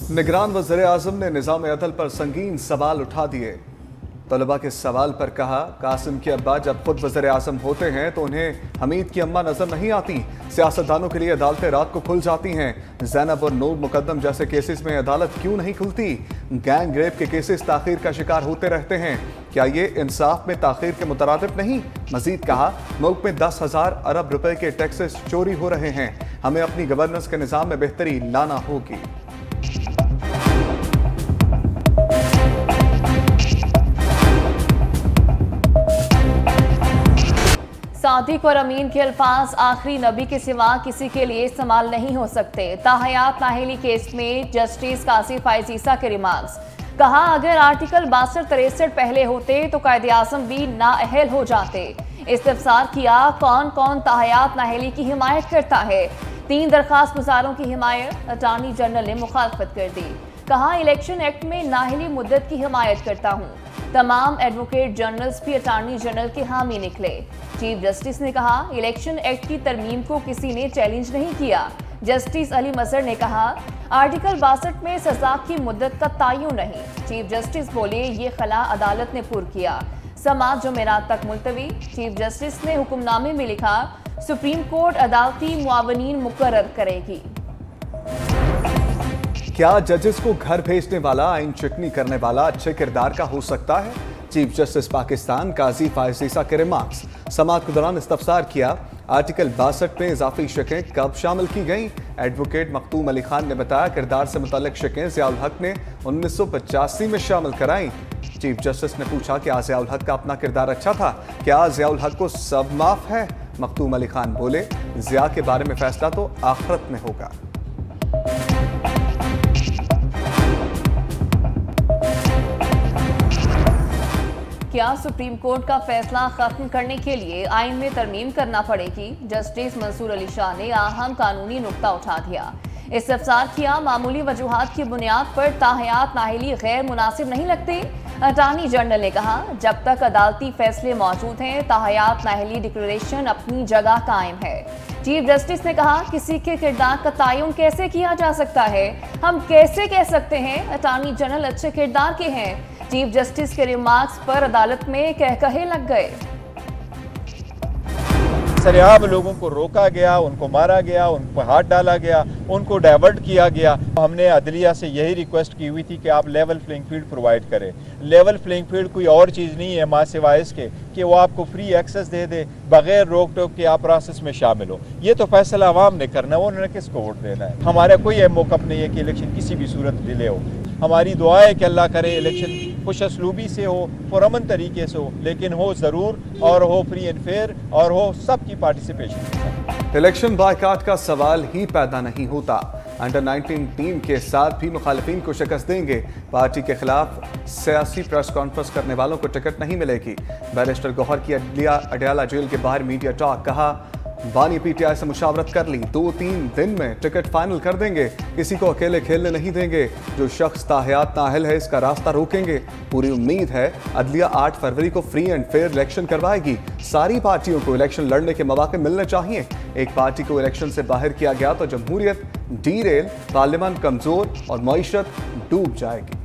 निगरान वज़ीर-ए-आज़म ने निज़ाम अदल पर संगीन सवाल उठा दिए। तलबा के सवाल पर कहा, कासिम के अब्बा जब खुद वज़ीर-ए-आज़म होते हैं तो उन्हें हमीद की अम्मा नजर नहीं आती। सियासतदानों के लिए अदालतें रात को खुल जाती हैं। ज़ैनब और नूर मुकद्दम जैसे केसेस में अदालत क्यों नहीं खुलती? गैंग रेप के केसेस ताखीर का शिकार होते रहते हैं। क्या ये इंसाफ में ताखीर के मुतरादिफ नहीं? मजीद कहा, मुल्क में 10,000 अरब रुपए के टैक्सेस चोरी हो रहे हैं। हमें अपनी गवर्नेंस के निज़ाम में बेहतरी लाना होगी। सादिक और अमीन के अल्फाज आखिरी नबी के सिवा किसी के लिए इस्तेमाल नहीं हो सकते। ताहयात नाहिली केस में जस्टिस कासिफ फाइज़ के रिमार्क्स। कहा, अगर आर्टिकल 62-63 पहले होते तो कायदे आज़म भी नाअहल हो जाते। इस्तिफसार किया, कौन कौन ताहयात नाहिली की हिमायत करता है? 3 दरखास्त गुजारों की हिमायत अटॉर्नी जनरल ने मुखालफत कर दी। कहा, इलेक्शन एक्ट में नाहिली मुद्दत की हिमायत करता हूँ। तमाम एडवोकेट जनरल्स भी अटॉर्नी जनरल के हामी निकले। चीफ जस्टिस ने कहा, इलेक्शन एक्ट की तरमीम को किसी ने चैलेंज नहीं किया। जस्टिस अली मजहर ने कहा, आर्टिकल 62 में सजा की मुद्दत का तयन नहीं। चीफ जस्टिस बोले, ये खला अदालत ने पुर किया। समाअत जुमेरात तक मुलतवी। चीफ जस्टिस ने हुक्मनामे में लिखा, सुप्रीम कोर्ट अदालती मुआवनीन मुकर्रर करेगी। क्या जजेस को घर भेजने वाला आइन चिकनी करने वाला अच्छे किरदार का हो सकता है? चीफ जस्टिस पाकिस्तान काजी फायज़ के रिमार्क्स। समाअत के दौरान इस्तफसार किया, आर्टिकल 62 में इजाफी शिकें कब शामिल की गईं? एडवोकेट मखतूम अली खान ने बताया, किरदार से मुतल्लिक शिकें ज़ियाउल हक ने 1985 में शामिल कराई। चीफ जस्टिस ने पूछा, क्या ज़ियाउल हक का अपना किरदार अच्छा था? क्या ज़ियाउल हक को सब माफ है? मखतूम अली खान बोले, ज़िया के बारे में फैसला तो आखिरत में होगा। क्या सुप्रीम कोर्ट का फैसला खत्म करने के लिए आइन में तरमीम करना पड़ेगी? जस्टिस मंसूर अली शाह ने अहम कानूनी नुक्ता उठा दिया। इस्तफसार किया, मामूली वजूहात की बुनियाद पर ताहयात नाहिली गैर मुनासिब नहीं लगते। अटॉर्नी जनरल ने कहा, जब तक अदालती फैसले मौजूद हैं, ताहयात नाहिली डिक्लेरेशन अपनी जगह कायम है। चीफ जस्टिस ने कहा, किसी के किरदार का तयन कैसे किया जा सकता है? हम कैसे कह सकते हैं अटॉर्नी जनरल अच्छे किरदार के हैं? चीफ जस्टिस के रिमार्क्स पर अदालत में कहकहे लग गए। सरेआम लोगों को रोका गया, उनको मारा गया, उनको हाथ डाला गया, उनको डाइवर्ट किया गया। हमने अदलिया से यही रिक्वेस्ट की हुई थी कि आप लेवल प्लेइंग फील्ड प्रोवाइड करें। लेवल प्लेइंग फील्ड कोई और चीज़ नहीं है माँ सिवाय इसके कि वो आपको फ्री एक्सेस दे दे, बगैर रोक टोक के आप प्रोसेस में शामिल हो। ये तो फैसला आवाम ने करना है, उन्होंने किसको वोट देना है। हमारा कोई मौक़िफ़ नहीं है कि इलेक्शन किसी भी सूरत डिले हो। हमारी दुआ है कि अल्लाह करे इलेक्शन खुश असलूबी से हो, पुरअमन तरीके से हो, लेकिन हो ज़रूर, और हो फ्री एंड फेयर, और हो सबकी पार्टिसिपेशन। इलेक्शन बायकाट का सवाल ही पैदा नहीं होता। अंडर 19 टीम के साथ भी मुखालिफिन को शिकस्त देंगे। पार्टी के खिलाफ सियासी प्रेस कॉन्फ्रेंस करने वालों को टिकट नहीं मिलेगी। बैरिस्टर गौहर की अडयाला जेल के बाहर मीडिया टॉक। कहा, बानी पीटीआई से मुशावरत कर ली, 2-3 दिन में टिकट फाइनल कर देंगे। किसी को अकेले खेलने नहीं देंगे। जो शख्स ताहयात नाअहल है, इसका रास्ता रोकेंगे। पूरी उम्मीद है अदलिया 8 फरवरी को फ्री एंड फेयर इलेक्शन करवाएगी। सारी पार्टियों को इलेक्शन लड़ने के मौके मिलने चाहिए। एक पार्टी को इलेक्शन से बाहर किया गया तो जमहूरियत डीरेल, पार्लियामेंट कमजोर और मईशत डूब जाएगी।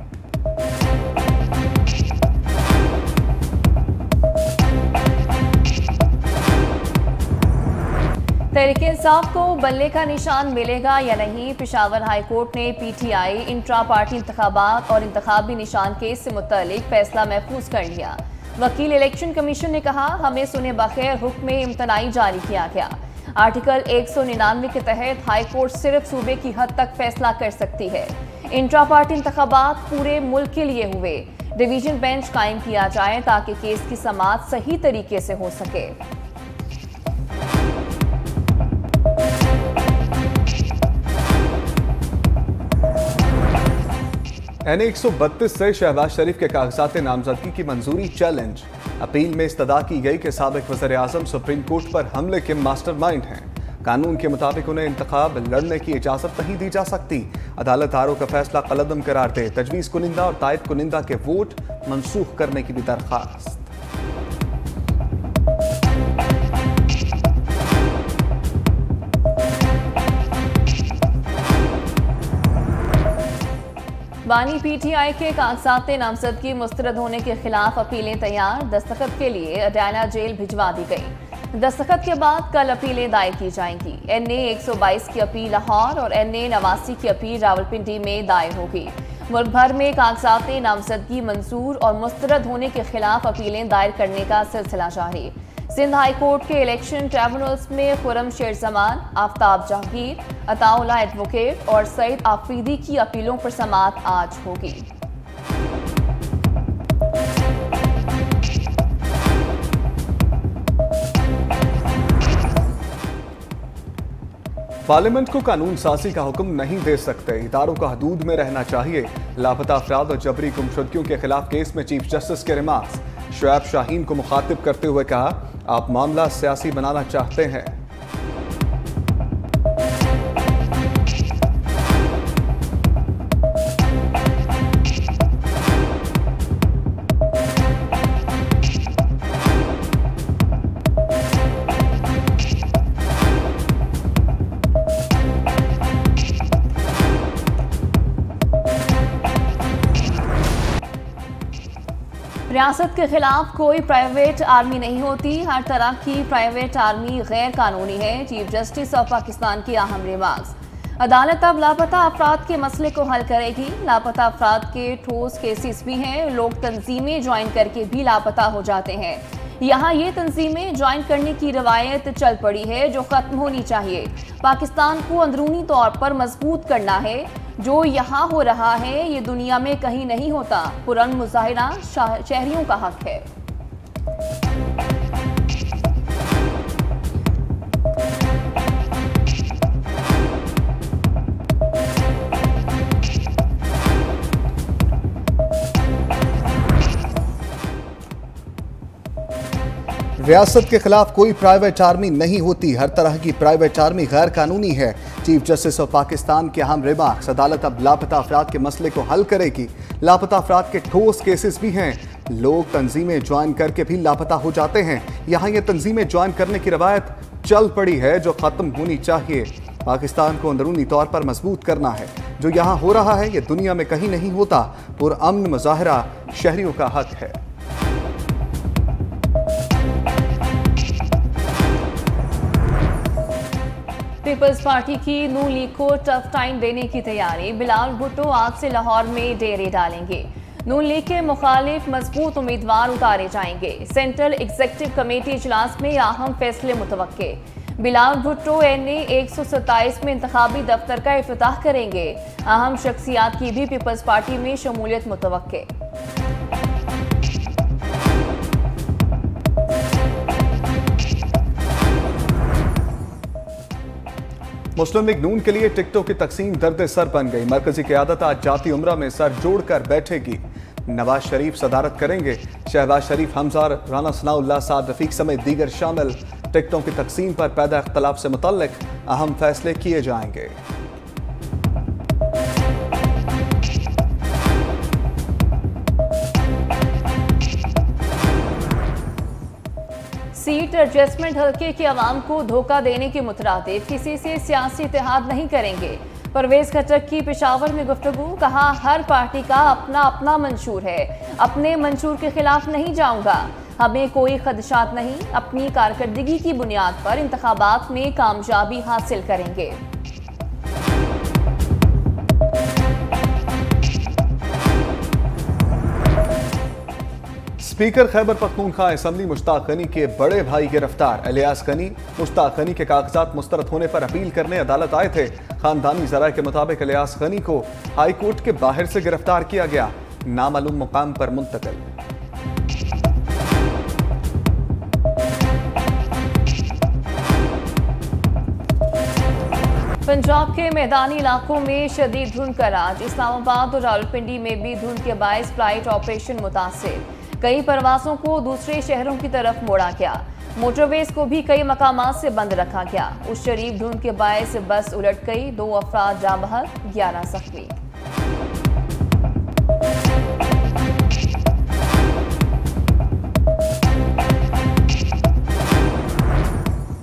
तहरीक-ए-इंसाफ को बल्ले का निशान मिलेगा या नहीं? पेशावर हाई कोर्ट ने पीटीआई इंट्रा पार्टी इंतखाबात और इंतखाबी निशान केस से मुतालिक फैसला महफूज कर लिया। वकील इलेक्शन कमीशन ने कहा, हमें सुने बगैर हुक्म इम्तनाई जारी किया गया। आर्टिकल 199 के तहत हाई कोर्ट सिर्फ सूबे की हद तक फैसला कर सकती है। इंट्रा पार्टी इंतखाबात पूरे मुल्क के लिए हुए। डिवीजन बेंच कायम किया जाए ताकि केस की समाअत सही तरीके से हो सके। NA 132 से शहबाज शरीफ के कागजात नामजदगी की मंजूरी चैलेंज। अपील में इस्तदा की गई कि साबिक वज़ीर-ए-आज़म सुप्रीम कोर्ट पर हमले के मास्टरमाइंड हैं। कानून के मुताबिक उन्हें इंतखाब लड़ने की इजाज़त नहीं दी जा सकती। अदालत आरओ का फैसला कलअदम करार दे। तजवीज़ कुनिंदा और तायद कुनिंदा के वोट मनसूख करने की भी दरख्वास्त। बानी पीटीआई के कागजात नामजदगी मुस्तरद होने के खिलाफ अपीलें तैयार, दस्तखत के लिए अडाला जेल भिजवा दी गई। दस्तखत के बाद कल अपीलें दायर की जाएंगी। NA 122 की अपील लाहौर और NA 89 की अपील रावलपिंडी में दायर होगी। मुल्क भर में कागजात नामजदगी मंजूर और मुस्तरद होने के खिलाफ अपीलें दायर करने का सिलसिला जारी। सिंध हाई कोर्ट के इलेक्शन ट्रिब्यूनल्स में खुरम शेर जमान, आफ्ताब जहांगीर, अताउल्ला एडवोकेट और सईद आफरीदी की अपीलों पर समाअत आज होगी। पार्लियामेंट को कानून साजी का हुक्म नहीं दे सकते, इदारों का हदूद में रहना चाहिए। लापता अफराद और जबरी गुमशुदगियों के खिलाफ केस में चीफ जस्टिस के रिमार्क्स। शुएब शाहीन को मुखातिब करते हुए कहा, आप मामला सियासी बनाना चाहते हैं। रियासत के खिलाफ कोई प्राइवेट आर्मी नहीं होती, हर तरह की प्राइवेट आर्मी गैर कानूनी है। चीफ जस्टिस ऑफ पाकिस्तान की अहम रिमार्क्स। अदालत अब लापता अफराद के मसले को हल करेगी। लापता अफराद के ठोस केसेस भी हैं, लोग तंजीमें ज्वाइन करके भी लापता हो जाते हैं। यहाँ ये तंजीमें ज्वाइन करने की रवायत चल पड़ी है जो ख़त्म होनी चाहिए। पाकिस्तान को अंदरूनी तौर पर मजबूत करना है। जो यहाँ हो रहा है ये दुनिया में कहीं नहीं होता। पुरअमन मुजाहिरा शहरियों का हक है। रियासत के खिलाफ कोई प्राइवेट आर्मी नहीं होती, हर तरह की प्राइवेट आर्मी गैर कानूनी है। चीफ जस्टिस ऑफ पाकिस्तान के अहम रिमार्क्स। अदालत अब लापता अफराद के मसले को हल करेगी। लापता अफराद के ठोस केसेस भी हैं, लोग तंजीमें ज्वाइन करके भी लापता हो जाते हैं। यहाँ ये तंजीमें ज्वाइन करने की रवायत चल पड़ी है जो ख़त्म होनी चाहिए। पाकिस्तान को अंदरूनी तौर पर मजबूत करना है। जो यहाँ हो रहा है ये दुनिया में कहीं नहीं होता। पुरअमन मुजाहिरा शहरियों का हक है। पीपल्स पार्टी की नून लीग को टफ टाइम देने की तैयारी। बिलावल भुट्टो आज से लाहौर में डेरे डालेंगे। नून लीग के मुखालिफ मजबूत उम्मीदवार उतारे जाएंगे। सेंट्रल एग्जीक्यूटिव कमेटी इजलास में अहम फैसले मुतवक्के। बिलावल भुट्टो NA 127 में इंतखाबी दफ्तर का इफ्तिताह करेंगे। अहम शख्सियात की भी पीपल्स पार्टी में शमूलियत मुतवक्के। मुस्लिम लीग नून के लिए टिकटों की तकसीम दर्द सर बन गई। मरकजी क़यादत आज जाती उम्रा में सर जोड़कर बैठेगी। नवाज शरीफ सदारत करेंगे। शहबाज शरीफ, हमजा, राना सनाउल्लाह, साद रफीक समेत दीगर शामिल। टिकटों की तकसीम पर पैदा इख्तलाफ से मुतल्लिक अहम फैसले किए जाएंगे। सीट एडजस्टमेंट हल्के के अवाम को धोखा देने के मुतरादिफ किसी से सियासी इत्तेहाद नहीं करेंगे। परवेज खट्टक की पेशावर में गुफ्तगू। कहा, हर पार्टी का अपना अपना मंशूर है, अपने मंशूर के खिलाफ नहीं जाऊंगा। हमें कोई खदशात नहीं, अपनी कारकर्दगी की बुनियाद पर इंतखाबात में कामयाबी हासिल करेंगे। स्पीकर खैबर पख्तूनख्वा असम्बली मुश्ताक गनी के बड़े भाई गिरफ्तार। इलियास गनी मुश्ताक गनी के कागजात मुस्तरद होने पर अपील करने अदालत आए थे। खानदानी ज़राए के मुताबिक इलियास गनी को हाई कोर्ट के बाहर से गिरफ्तार किया गया, नामालूम मुकाम पर मुंतकिल। पंजाब के मैदानी इलाकों में शदीद धुंध का राज। इस्लामाबाद और रावलपिंडी में भी धुंध के बायस फ्लाइट ऑपरेशन मुतासिर। कई परवासों को दूसरे शहरों की तरफ मोड़ा गया। मोटरवेज को भी कई मकामात से बंद रखा गया। उस शरीफ धुंध के बायस बस उलट गई, 2 अफराद जाँ बहक, 11 जख्मी।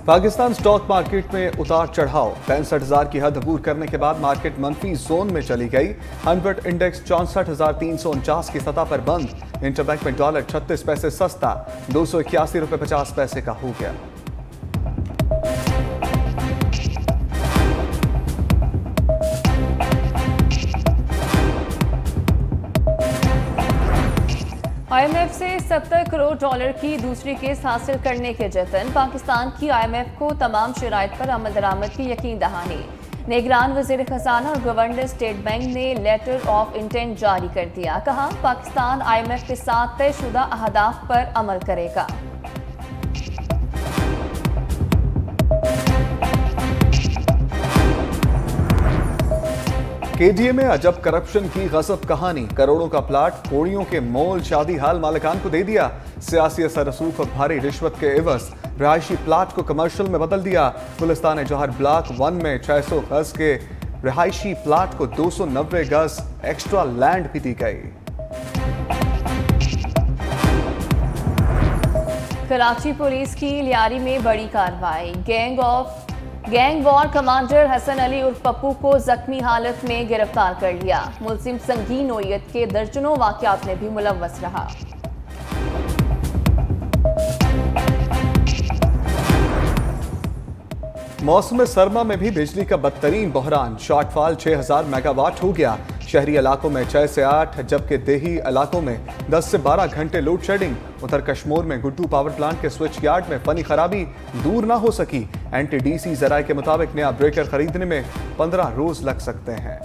पाकिस्तान स्टॉक मार्केट में उतार चढ़ाव। 65,000 की हद अबूर करने के बाद मार्केट मंफी जोन में चली गई। 100 इंडेक्स 64,349 की सतह पर बंद। इंटरबैंक में डॉलर 36 पैसे सस्ता 281 रुपये 50 पैसे का हो गया। IMF से 70 करोड़ डॉलर की दूसरी किस्त हासिल करने के जतन। पाकिस्तान की IMF को तमाम शराइत पर अमल दरामद की यकीन दहानी। निगरान वज़ीर खजाना और गवर्नर स्टेट बैंक ने लेटर ऑफ इंटेंट जारी कर दिया। कहा पाकिस्तान IMF के साथ तयशुदा अहदाफ पर अमल करेगा। KDA में अजब करप्शन की गजब कहानी। करोड़ों का प्लाट कोड़ियों के मोल शादी हाल मालिकान को दे दिया। सियासी असर रसूख और भारी रिश्वत के एवज रिहायशी प्लाट को कमर्शियल में बदल दिया। गुलिस्तान जौहर ब्लॉक 1 में 600 गज के रिहायशी प्लाट को 290 गज एक्स्ट्रा लैंड भी दी गई। कराची पुलिस की लियारी में बड़ी कार्रवाई। Gang war commander Hasan Ali उर्फ पप्पू को जख्मी हालत में गिरफ्तार कर लिया। मुलजिम संगीन नोयत के दर्जनों वाकयात में भी मुलव्वस रहा। मौसम सरमा में भी बिजली का बदतरीन बहरान। शॉर्टफॉल 6000 मेगावाट हो गया। शहरी इलाकों में 6 से 8 जबकि देही इलाकों में 10 से 12 घंटे लोड शेडिंग। उधर कश्मीर में गुड्डू पावर प्लांट के स्विच यार्ड में फनी खराबी दूर ना हो सकी। NTDC जराये के मुताबिक नया ब्रेकर खरीदने में 15 रोज लग सकते हैं।